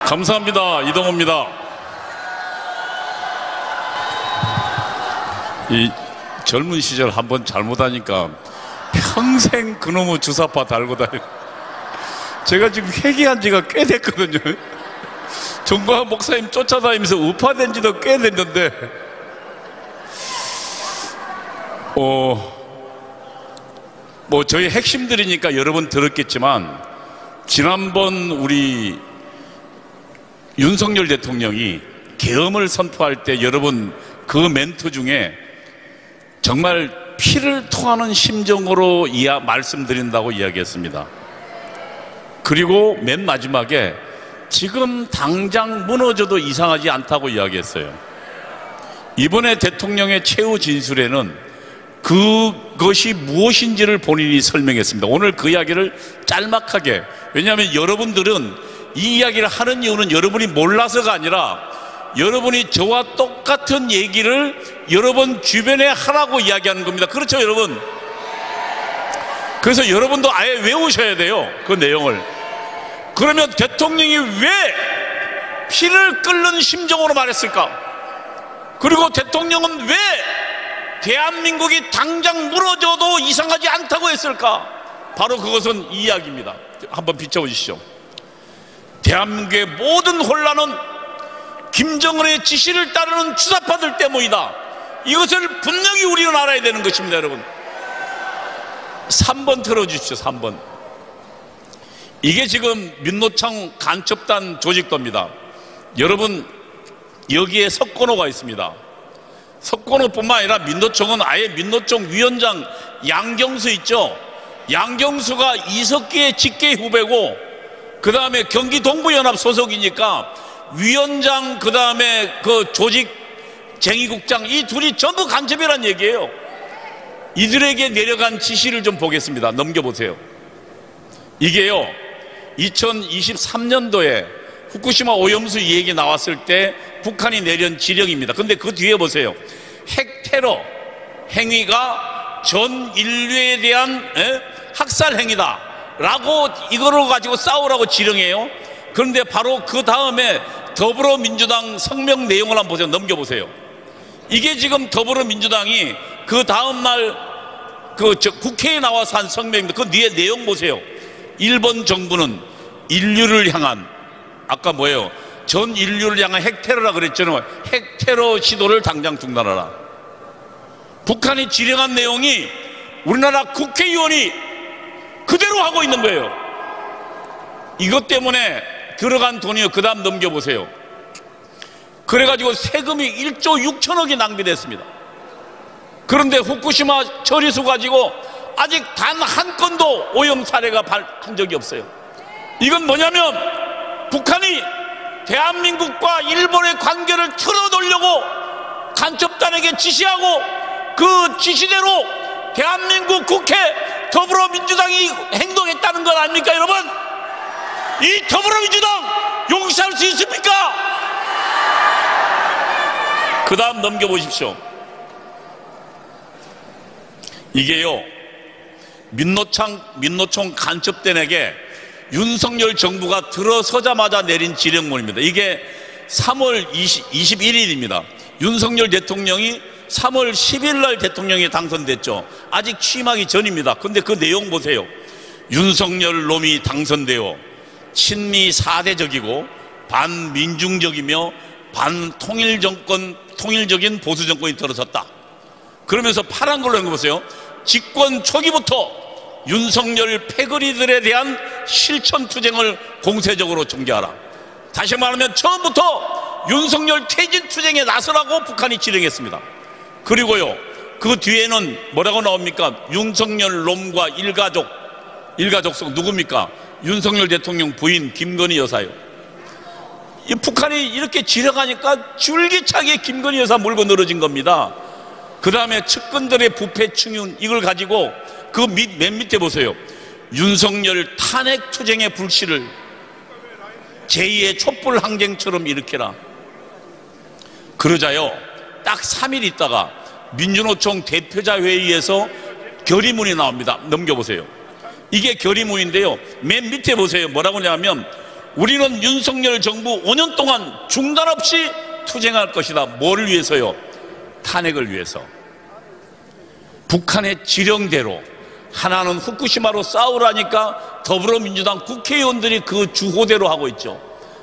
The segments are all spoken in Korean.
감사합니다. 이동호입니다. 이 젊은 시절 한번 잘못하니까 평생 그놈의 주사파 달고 다녀. 제가 지금 회개한 지가 꽤 됐거든요. 정광훈 목사님 쫓아다니면서 우파된 지도 꽤 됐는데 뭐 저희 핵심들이니까 여러 번 들었겠지만 지난번 우리 윤석열 대통령이 계엄을 선포할 때 여러분 그 멘트 중에 정말 피를 토하는 심정으로 말씀드린다고 이야기했습니다. 그리고 맨 마지막에 지금 당장 무너져도 이상하지 않다고 이야기했어요. 이번에 대통령의 최후 진술에는 그것이 무엇인지를 본인이 설명했습니다. 오늘 그 이야기를 짤막하게, 왜냐하면 여러분들은 이 이야기를 하는 이유는 여러분이 몰라서가 아니라 여러분이 저와 똑같은 얘기를 여러분 주변에 하라고 이야기하는 겁니다. 그렇죠 여러분? 그래서 여러분도 아예 외우셔야 돼요, 그 내용을. 그러면 대통령이 왜 피를 끓는 심정으로 말했을까? 그리고 대통령은 왜 대한민국이 당장 무너져도 이상하지 않다고 했을까? 바로 그것은 이 이야기입니다. 한번 비춰보시죠. 대한민국의 모든 혼란은 김정은의 지시를 따르는 주사파들 때문이다. 이것을 분명히 우리는 알아야 되는 것입니다. 여러분 3번 틀어주십시오. 3번. 이게 지금 민노총 간첩단 조직도입니다. 여러분 여기에 석건호가 있습니다. 석건호뿐만 아니라 민노총은 아예 민노총 위원장 양경수 있죠. 양경수가 이석기의 직계 후배고 그 다음에 경기 동부연합 소속이니까 위원장 그 다음에 그 조직 쟁의국장 이 둘이 전부 간첩이란 얘기예요. 이들에게 내려간 지시를 좀 보겠습니다. 넘겨보세요. 이게요 2023년도에 후쿠시마 오염수 이 얘기 나왔을 때 북한이 내린 지령입니다. 근데 그 뒤에 보세요. 핵테러 행위가 전 인류에 대한 학살 행위다 라고 이거를 가지고 싸우라고 지령해요. 그런데 바로 그 다음에 더불어민주당 성명 내용을 한번 보세요. 넘겨보세요. 이게 지금 더불어민주당이 그 다음날 국회에 나와서 한 성명입니다. 그 뒤에 내용 보세요. 일본 정부는 인류를 향한 아까 뭐예요? 전 인류를 향한 핵테러라 그랬잖아요. 핵테러 시도를 당장 중단하라. 북한이 지령한 내용이 우리나라 국회의원이 그대로 하고 있는 거예요. 이것 때문에 들어간 돈이요. 그 다음 넘겨보세요. 그래가지고 세금이 1조 6천억이 낭비됐습니다. 그런데 후쿠시마 처리수 가지고 아직 단 한 건도 오염 사례가 한 적이 없어요. 이건 뭐냐면 북한이 대한민국과 일본의 관계를 틀어놓으려고 간첩단에게 지시하고 그 지시대로 대한민국 국회 더불어민주당이 행동했다는 건 아닙니까 여러분? 이 더불어민주당 용서할 수 있습니까? 그 다음 넘겨보십시오. 이게요 민노총 간첩단에게 윤석열 정부가 들어서자마자 내린 지령문입니다. 이게 3월 21일입니다. 윤석열 대통령이 3월 10일 날 대통령이 당선됐죠. 아직 취임하기 전입니다. 근데 그 내용 보세요. 윤석열 놈이 당선되어 친미 4대적이고 반민중적이며 통일적인 보수정권이 들어섰다. 그러면서 파란 걸로 읽어보세요. 집권 초기부터 윤석열 패거리들에 대한 실천투쟁을 공세적으로 전개하라. 다시 말하면 처음부터 윤석열 퇴진투쟁에 나서라고 북한이 지령했습니다. 그리고요 그 뒤에는 뭐라고 나옵니까? 윤석열 놈과 일가족속 누굽니까? 윤석열 대통령 부인 김건희 여사요. 이 북한이 이렇게 지령하니까 줄기차게 김건희 여사 물고 늘어진 겁니다. 그 다음에 측근들의 부패 충윤 이걸 가지고 그 맨 밑에 보세요. 윤석열 탄핵 투쟁의 불씨를 제2의 촛불 항쟁처럼 일으켜라. 그러자요 딱 3일 있다가 민주노총 대표자 회의에서 결의문이 나옵니다. 넘겨보세요. 이게 결의문인데요 맨 밑에 보세요. 뭐라고 하냐면 우리는 윤석열 정부 5년 동안 중단 없이 투쟁할 것이다. 뭐를 위해서요? 탄핵을 위해서. 북한의 지령대로, 하나는 후쿠시마로 싸우라니까 더불어민주당 국회의원들이 그 주호대로 하고 있죠.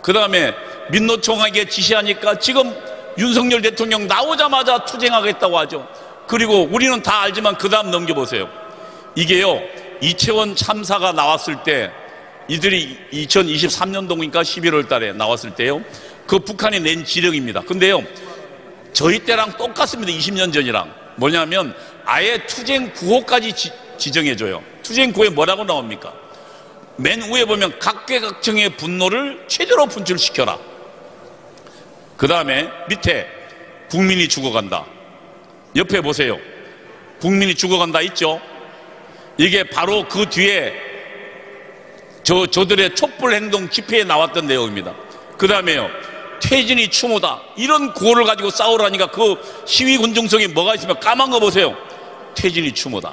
그 다음에 민노총에게 지시하니까 지금 윤석열 대통령 나오자마자 투쟁하겠다고 하죠. 그리고 우리는 다 알지만 그 다음 넘겨보세요. 이게요, 이채원 참사가 나왔을 때, 이들이 2023년도니까 11월 달에 나왔을 때요, 그 북한이 낸 지령입니다. 근데요, 저희 때랑 똑같습니다. 20년 전이랑. 뭐냐면 아예 투쟁 구호까지 지정해줘요. 투쟁 구호에 뭐라고 나옵니까? 맨 위에 보면 각계각층의 분노를 최대로 분출시켜라. 그 다음에 밑에 국민이 죽어간다. 옆에 보세요. 국민이 죽어간다 있죠? 이게 바로 그 뒤에 저들의 촛불행동 집회에 나왔던 내용입니다. 그 다음에요, 퇴진이 추모다. 이런 구호를 가지고 싸우라니까 그 시위 군중성에 뭐가 있으면 까만 거 보세요. 퇴진이 추모다.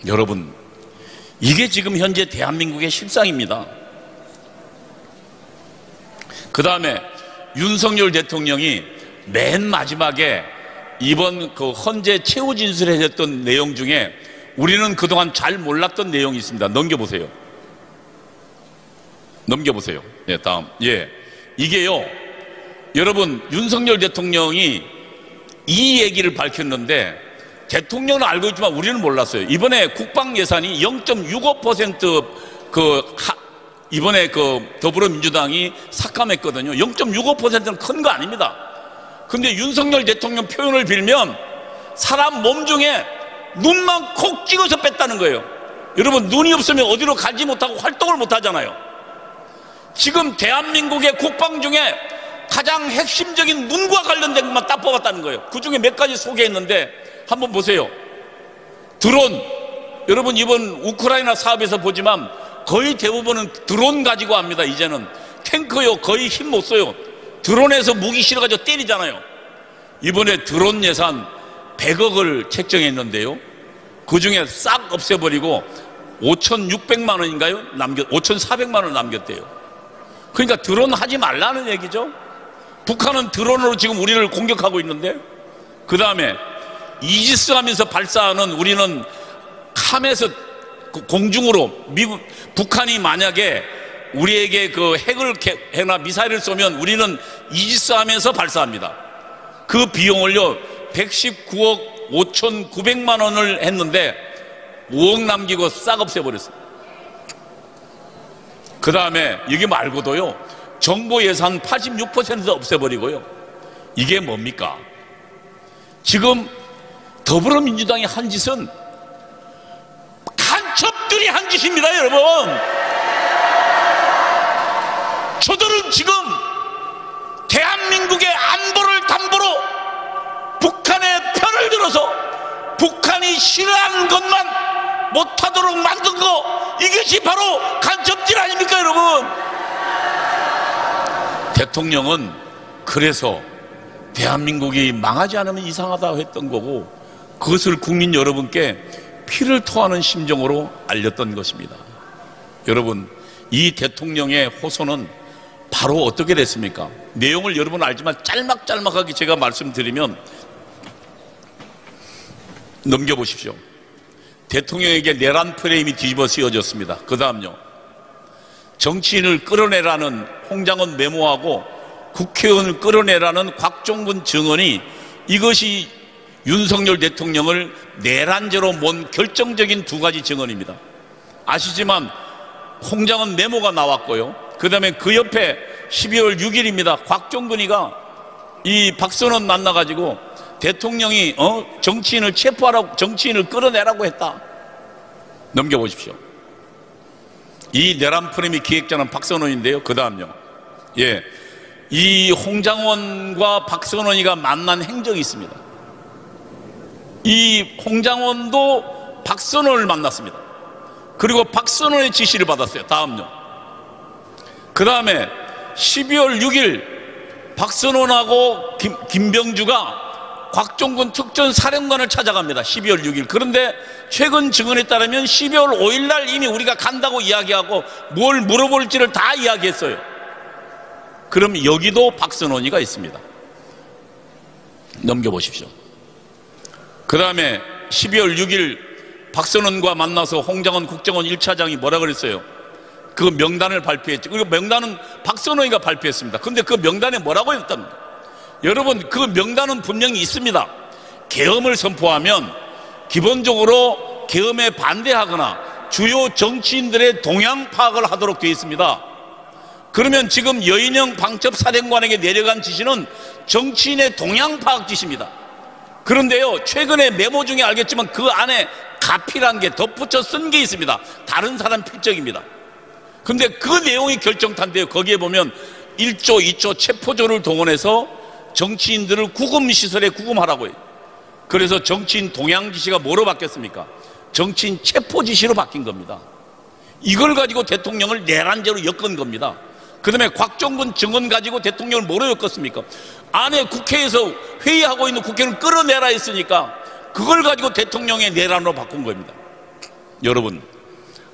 여러분, 이게 지금 현재 대한민국의 실상입니다. 그 다음에 윤석열 대통령이 맨 마지막에 이번 그 헌재 최후 진술에 했던 내용 중에 우리는 그동안 잘 몰랐던 내용이 있습니다. 넘겨보세요. 넘겨보세요. 예, 다음. 예. 이게요, 여러분, 윤석열 대통령이 이 얘기를 밝혔는데 대통령은 알고 있지만 우리는 몰랐어요. 이번에 국방 예산이 0.65% 이번에 더불어민주당이 삭감했거든요. 0.65%는 큰 거 아닙니다. 근데 윤석열 대통령 표현을 빌면 사람 몸 중에 눈만 콕 찍어서 뺐다는 거예요. 여러분, 눈이 없으면 어디로 가지 못하고 활동을 못 하잖아요. 지금 대한민국의 국방 중에 가장 핵심적인 눈과 관련된 것만 딱 뽑았다는 거예요. 그 중에 몇 가지 소개했는데 한번 보세요. 드론. 여러분, 이번 우크라이나 사업에서 보지만 거의 대부분은 드론 가지고 합니다. 이제는 탱크요 거의 힘 못 써요. 드론에서 무기 실어가지고 때리잖아요. 이번에 드론 예산 100억을 책정했는데요, 그 중에 싹 없애버리고 5,600만 원인가요? 5,400만 원 남겼대요. 그러니까 드론 하지 말라는 얘기죠. 북한은 드론으로 지금 우리를 공격하고 있는데, 그 다음에 이지스 하면서 발사하는, 우리는 함에서 공중으로 북한이 만약에 우리에게 그 핵을 해나 미사일을 쏘면 우리는 이지스 하면서 발사합니다. 그 비용을요 119억 5,900만 원을 했는데 5억 남기고 싹 없애버렸어요. 그 다음에 여기 말고도요, 정보 예산 86% 없애버리고요. 이게 뭡니까? 지금 더불어민주당이 한 짓은 간첩들이 한 짓입니다, 여러분. 저들은 지금 대한민국의 안보를 담보로 북한의 편을 들어서 북한이 싫어하는 것만 못하도록 만든 거, 이것이 바로 간첩질 아닙니까, 여러분? 대통령은 그래서 대한민국이 망하지 않으면 이상하다 했던 거고, 그것을 국민 여러분께 피를 토하는 심정으로 알렸던 것입니다. 여러분, 이 대통령의 호소는 바로 어떻게 됐습니까? 내용을 여러분 알지만 짤막짤막하게 제가 말씀드리면, 넘겨보십시오. 대통령에게 내란 프레임이 뒤집어 씌워졌습니다. 그 다음요, 정치인을 끌어내라는 홍장원 메모하고 국회의원을 끌어내라는 곽종근 증언이, 이것이 윤석열 대통령을 내란죄로 몬 결정적인 두 가지 증언입니다. 아시지만 홍장원 메모가 나왔고요, 그 다음에 그 옆에 12월 6일입니다. 곽종근이가 이 박선원 만나가지고 대통령이 정치인을 체포하라고, 정치인을 끌어내라고 했다. 넘겨보십시오. 이 내란 프레임의 기획자는 박선원인데요. 그 다음요, 예, 이 홍장원과 박선원이가 만난 행적이 있습니다. 이 홍장원도 박선원을 만났습니다. 그리고 박선원의 지시를 받았어요. 다음요, 그 다음에 12월 6일 박선원하고 김병주가 곽종근 특전사령관을 찾아갑니다. 12월 6일. 그런데 최근 증언에 따르면 12월 5일 날 이미 우리가 간다고 이야기하고 뭘 물어볼지를 다 이야기했어요. 그럼 여기도 박선원이가 있습니다. 넘겨보십시오. 그 다음에 12월 6일 박선원과 만나서 홍장원 국정원 1차장이 뭐라 그랬어요? 그 명단을 발표했죠. 그리고 명단은 박선원이가 발표했습니다. 근데 그 명단에 뭐라고 했답니까? 여러분, 그 명단은 분명히 있습니다. 계엄을 선포하면 기본적으로 계엄에 반대하거나 주요 정치인들의 동향 파악을 하도록 되어 있습니다. 그러면 지금 여인영 방첩사령관에게 내려간 지시는 정치인의 동향 파악 지시입니다. 그런데요, 최근에 메모 중에 알겠지만 그 안에 가피란 게 덧붙여 쓴 게 있습니다. 다른 사람 필적입니다. 근데 그 내용이 결정탄데요. 거기에 보면 1조, 2조 체포조를 동원해서 정치인들을 구금시설에 구금하라고 해요. 그래서 정치인 동향 지시가 뭐로 바뀌었습니까? 정치인 체포 지시로 바뀐 겁니다. 이걸 가지고 대통령을 내란죄로 엮은 겁니다. 그 다음에 곽종근 증언 가지고 대통령을 뭐로 엮었습니까? 안에 국회에서 회의하고 있는 국회를 끌어내라 했으니까 그걸 가지고 대통령의 내란으로 바꾼 겁니다. 여러분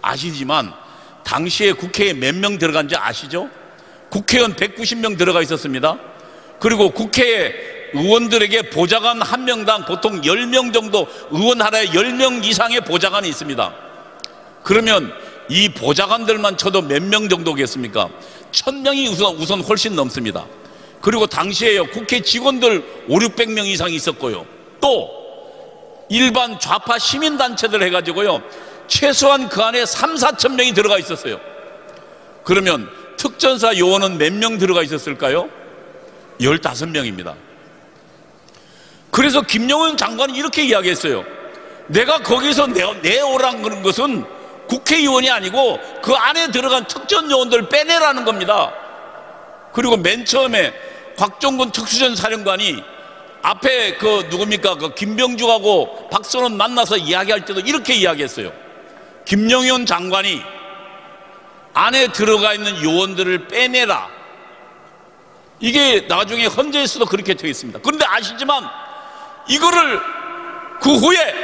아시지만 당시에 국회에 몇 명 들어간지 아시죠? 국회의원 190명 들어가 있었습니다. 그리고 국회에 의원들에게 보좌관 한 명당 보통 10명 정도, 의원 하나에 10명 이상의 보좌관이 있습니다. 그러면 이 보좌관들만 쳐도 몇 명 정도겠습니까? 1000명이 우선 훨씬 넘습니다. 그리고 당시에요, 국회 직원들 500~600명 이상 있었고요. 또 일반 좌파 시민단체들 해가지고요, 최소한 그 안에 3~4천 명이 들어가 있었어요. 그러면 특전사 요원은 몇 명 들어가 있었을까요? 15명입니다. 그래서 김용현 장관이 이렇게 이야기했어요. 내가 거기서 내오라는 그런 것은 국회의원이 아니고 그 안에 들어간 특전요원들 빼내라는 겁니다. 그리고 맨 처음에 곽종근 특수전 사령관이 앞에 그 누굽니까? 그 김병주하고 박선원 만나서 이야기할 때도 이렇게 이야기했어요. 김용현 장관이 안에 들어가 있는 요원들을 빼내라. 이게 나중에 헌재에서도 그렇게 되어 있습니다. 그런데 아시지만 이거를 그 후에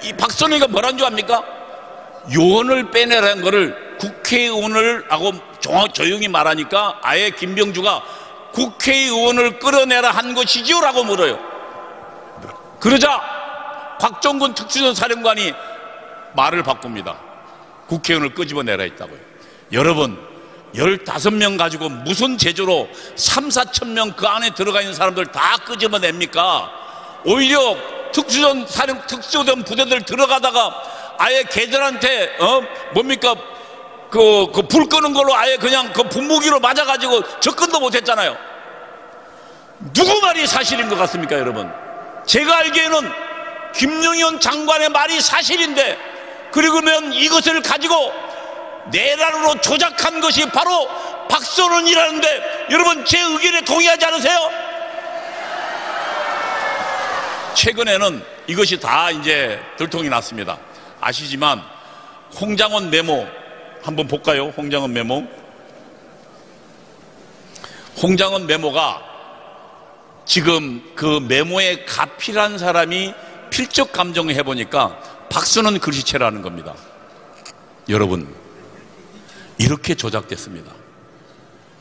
이 박선원이가 뭐라는 줄 압니까? 요원을 빼내라는 거를 국회의원을 하고 조용히 말하니까 아예 김병주가 국회의원을 끌어내라 한 것이지요? 라고 물어요. 그러자 곽종근 특수전 사령관이 말을 바꿉니다. 국회의원을 끄집어내라 했다고요. 여러분 15명 가지고 무슨 제조로 3~4천 명 그 안에 들어가 있는 사람들 다 끄집어냅니까? 오히려 특수전 부대들 들어가다가 아예 걔들한테 뭡니까 그 불 끄는 걸로 아예 그냥 그 분무기로 맞아가지고 접근도 못했잖아요. 누구 말이 사실인 것 같습니까, 여러분? 제가 알기에는 김용현 장관의 말이 사실인데, 그러면 이것을 가지고 내란으로 조작한 것이 바로 박선원이라는데 여러분 제 의견에 동의하지 않으세요? 최근에는 이것이 다 이제 들통이 났습니다. 아시지만 홍장원 메모 한번 볼까요? 홍장원 메모. 홍장원 메모가 지금 그 메모에 가필한 사람이 필적 감정을 해보니까 박선원 글씨체라는 겁니다. 여러분 이렇게 조작됐습니다.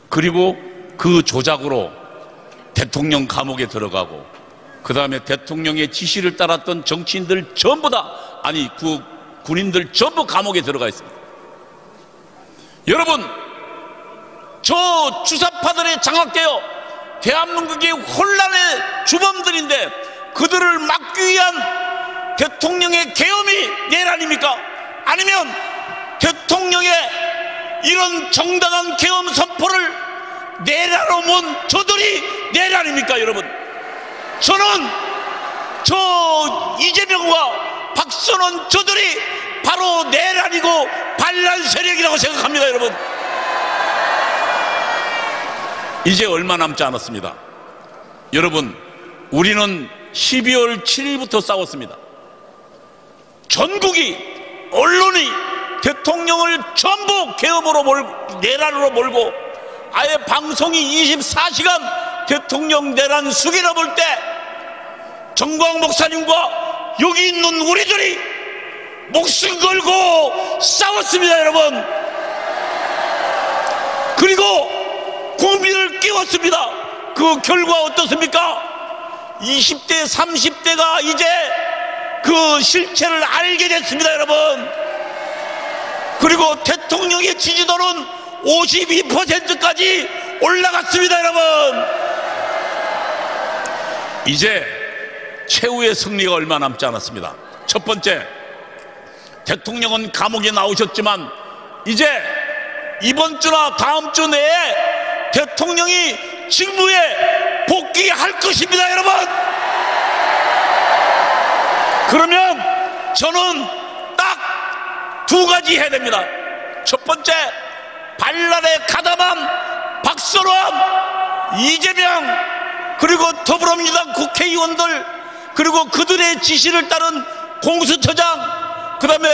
그리고 그 조작으로 대통령 감옥에 들어가고 그 다음에 대통령의 지시를 따랐던 정치인들 전부 다, 아니 그 군인들 전부 감옥에 들어가 있습니다. 여러분 저 주사파들에 장악되어 대한민국의 혼란의 주범들인데 그들을 막기 위한 대통령의 계엄이 내란입니까? 아니면 대통령의 이런 정당한 계엄 선포를 내란으로 몬 저들이 내란입니까? 여러분 저는 저 이재명과 박선원 저들이 바로 내란이고 반란 세력이라고 생각합니다. 여러분 이제 얼마 남지 않았습니다. 여러분 우리는 12월 7일부터 싸웠습니다. 전국이 언론이 대통령을 전부 계엄으로 내란으로 몰고 아예 방송이 24시간 대통령 내란 숙이라 볼 때 정광 목사님과 여기 있는 우리들이 목숨 걸고 싸웠습니다, 여러분. 그리고 국민을 깨웠습니다. 그 결과 어떻습니까? 20대 30대가 이제 그 실체를 알게 됐습니다, 여러분. 그리고 대통령의 지지도는 52%까지 올라갔습니다, 여러분. 이제 최후의 승리가 얼마 남지 않았습니다. 첫 번째, 대통령은 감옥에 나오셨지만 이제 이번 주나 다음 주 내에 대통령이 직무에 복귀할 것입니다, 여러분. 그러면 저는 딱 두 가지 해야 됩니다. 첫 번째, 반란에 가담한 박선원, 이재명, 그리고 더불어민주당 국회의원들, 그리고 그들의 지시를 따른 공수처장, 그 다음에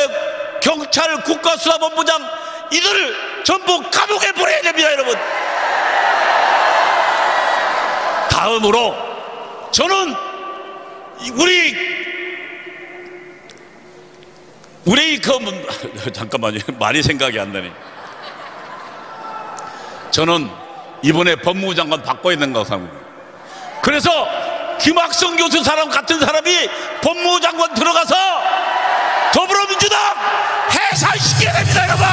경찰 국가수사본부장, 이들을 전부 감옥에 보내야 됩니다, 여러분. 다음으로 저는 우리 잠깐만요, 말이 생각이 안 나네. 저는 이번에 법무부 장관 바꿔야 된다고 생각합니다. 그래서 김학성 교수 사람 같은 사람이 법무부 장관 들어가서 더불어민주당 해산시켜야 됩니다, 여러분.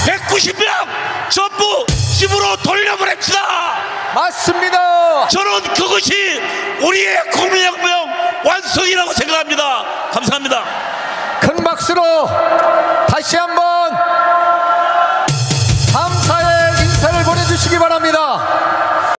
190명 전부 집으로 돌려보냅시다. 맞습니다. 저는 그것이 우리의 국민혁명 완성이라고 생각합니다. 감사합니다. 큰 박수로